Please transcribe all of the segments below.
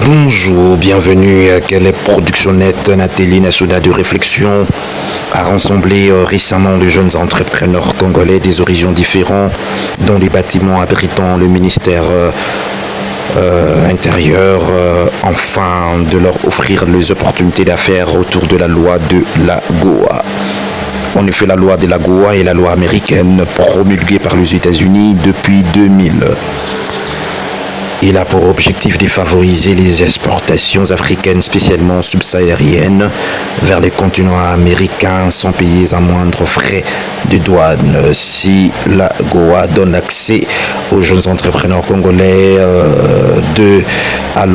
Bonjour, bienvenue à Calais Production Net, un atelier national de réflexion a rassemblé récemment de jeunes entrepreneurs congolais des horizons différents dans les bâtiments abritant le ministère intérieur afin de leur offrir les opportunités d'affaires autour de la loi de la Goa. En effet, la loi de la Goa est la loi américaine promulguée par les États-Unis depuis 2000. Il a pour objectif de favoriser les exportations africaines, spécialement subsahariennes, vers les continents américains sans payer un moindre frais de douane. Si la Goa donne accès aux jeunes entrepreneurs congolais à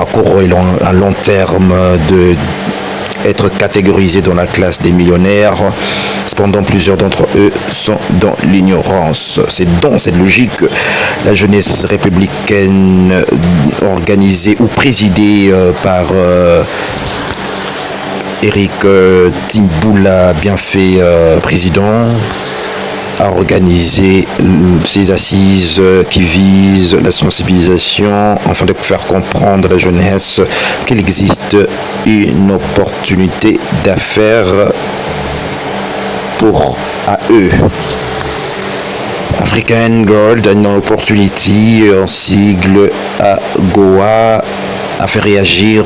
court et à long terme de être catégorisés dans la classe des millionnaires. Cependant, plusieurs d'entre eux sont dans l'ignorance. C'est dans cette logique que la jeunesse républicaine organisée ou présidée par Eric Timboula Bienfait, président, a organisé ces assises qui visent la sensibilisation afin de faire comprendre à la jeunesse qu'il existe une opportunité d'affaires pour eux. African Gold Opportunity, en sigle AGOA, a fait réagir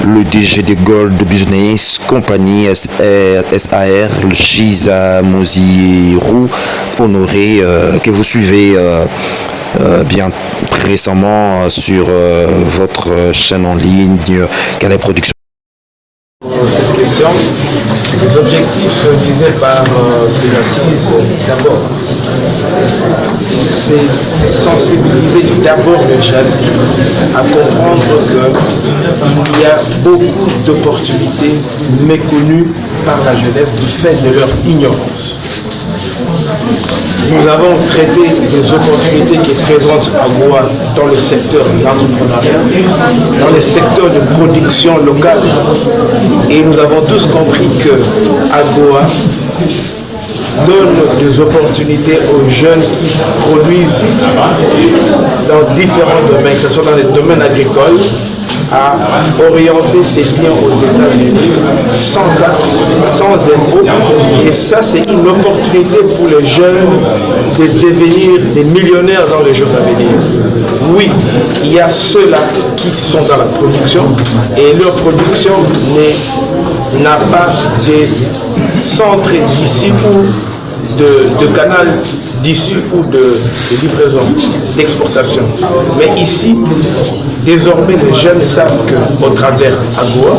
le DG de Gold Business Company SAR, Giza Moziru Honoré, que vous suivez bien très récemment sur votre chaîne en ligne Calais Production. Cette question, les objectifs visés par ces assises, d'abord, c'est sensibiliser d'abord les jeunes à comprendre qu'il y a beaucoup d'opportunités méconnues par la jeunesse du fait de leur ignorance. Nous avons traité des opportunités qui présentent à Goa dans le secteur de l'entrepreneuriat, dans les secteurs de production locale. Et nous avons tous compris que Goa donne des opportunités aux jeunes qui produisent dans différents domaines, que ce soit dans les domaines agricoles, à orienter ses biens aux États-Unis sans taxes, sans impôts. Et ça, c'est une opportunité pour les jeunes de devenir des millionnaires dans les jours à venir. Oui, il y a ceux-là qui sont dans la production et leur production n'a pas de centre d'issue ou de canal d'issue ou de livraison, d'exportation. Mais ici, désormais, les jeunes savent qu'au travers AGOA,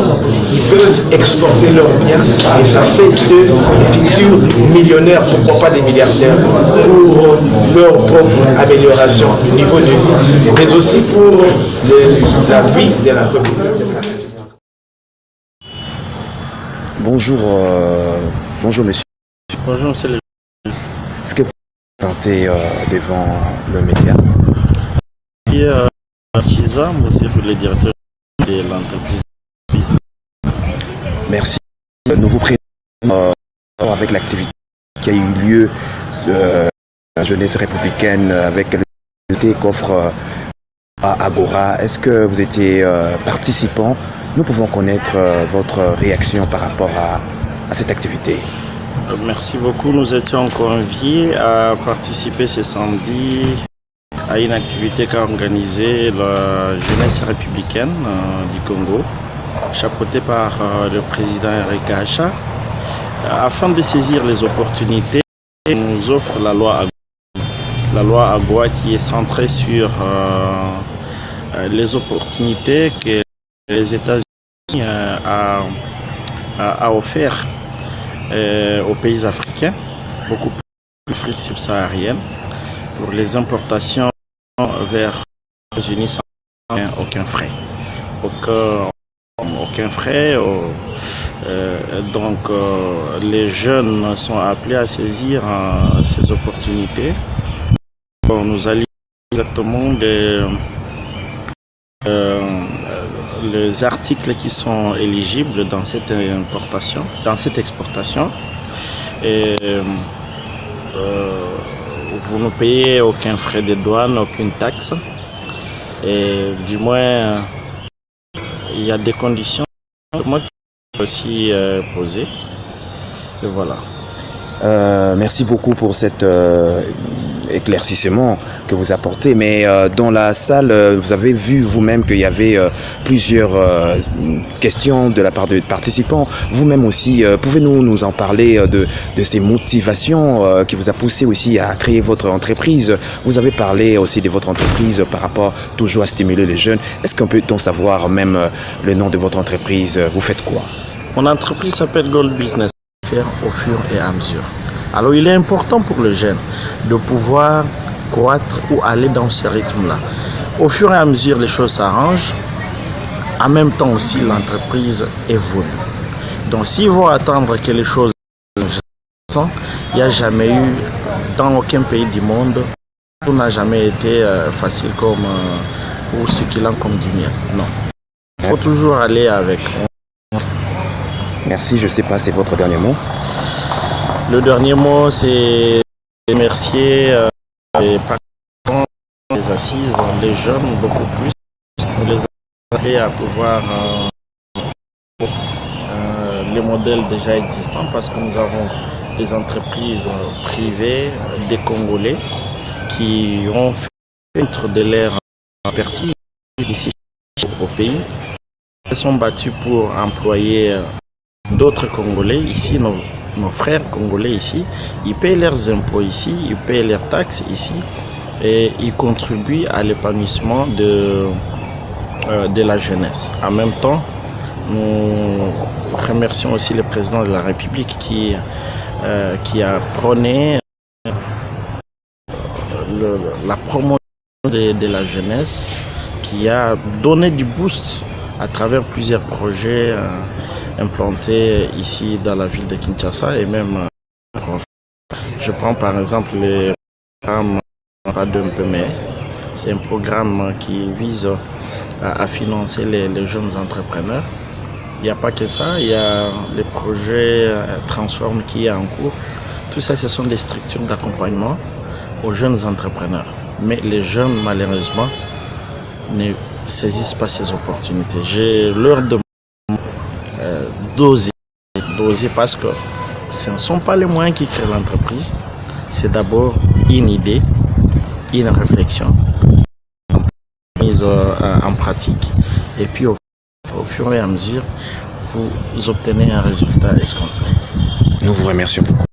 ils peuvent exporter leurs biens et ça fait d'eux des futurs millionnaires, pourquoi pas des milliardaires, pour leur propre amélioration du niveau de vie, mais aussi pour la vie de la République. Bonjour, bonjour monsieur. Bonjour monsieur le Est-ce que vous vous présentez devant le média? Giza, moi aussi le directeur de l'entreprise. Merci. Nous vous présentons avec l'activité qui a eu lieu la jeunesse républicaine avec l'activité qu'offre Agora. Est-ce que vous étiez participant? Nous pouvons connaître votre réaction par rapport à cette activité. Merci beaucoup. Nous étions conviés à participer ce samedi à une activité qu'a organisée la jeunesse républicaine du Congo, chapeautée par le président Eric Hacha, afin de saisir les opportunités que nous offre la loi AGOA. La loi AGOA qui est centrée sur les opportunités que les États-Unis a offert aux pays africains, beaucoup plus d'Afrique subsaharienne, pour les importations vers les États-Unis sans aucun frais. Aucun frais. Donc les jeunes sont appelés à saisir ces opportunités. Nous allions exactement les articles qui sont éligibles dans cette importation, dans cette exportation. Et vous ne payez aucun frais de douane, aucune taxe. Et du moins, il y a des conditions moi qui sont aussi posées. Et voilà. Merci beaucoup pour cet éclaircissement que vous apportez. Mais dans la salle, vous avez vu vous-même qu'il y avait plusieurs questions de la part de participants. Vous-même aussi, pouvez-vous nous en parler de ces motivations qui vous a poussé aussi à créer votre entreprise? Vous avez parlé aussi de votre entreprise par rapport toujours à stimuler les jeunes. Est-ce qu'on peut savoir même le nom de votre entreprise? Vous faites quoi? Mon entreprise s'appelle Gold Business, faire au fur et à mesure. Alors il est important pour le jeune de pouvoir croître ou aller dans ce rythme-là. Au fur et à mesure, les choses s'arrangent. En même temps aussi, l'entreprise évolue. Donc s'ils vont attendre que les choses changent, il n'y a jamais eu, dans aucun pays du monde, tout n'a jamais été facile comme ou ce qu'il en comme du miel. Non. Il faut toujours aller avec. Merci, je ne sais pas, c'est votre dernier mot. Le dernier mot, c'est remercier les participants, les assises, les jeunes beaucoup plus, pour les aider à pouvoir les modèles déjà existants, parce que nous avons des entreprises privées, des Congolais, qui ont fait de l'air expertise ici au pays. Ils sont battus pour employer d'autres Congolais ici, nos frères congolais ici. Ils payent leurs impôts ici, ils payent leurs taxes ici et ils contribuent à l'épanouissement de la jeunesse. En même temps, nous remercions aussi le président de la République qui a prôné la promotion de la jeunesse, qui a donné du boost à travers plusieurs projets implantés ici dans la ville de Kinshasa et même je prends par exemple le programme Pas d'un peu mais c'est un programme qui vise à financer les jeunes entrepreneurs. Il n'y a pas que ça, il y a les projets Transform qui est en cours. Tout ça, ce sont des structures d'accompagnement aux jeunes entrepreneurs. Mais les jeunes, malheureusement, ne saisissent pas ces opportunités. Je leur demande d'oser parce que ce ne sont pas les moyens qui créent l'entreprise. C'est d'abord une idée, une réflexion mise en pratique. Et puis au fur et à mesure, vous obtenez un résultat escompté. Nous vous remercions beaucoup.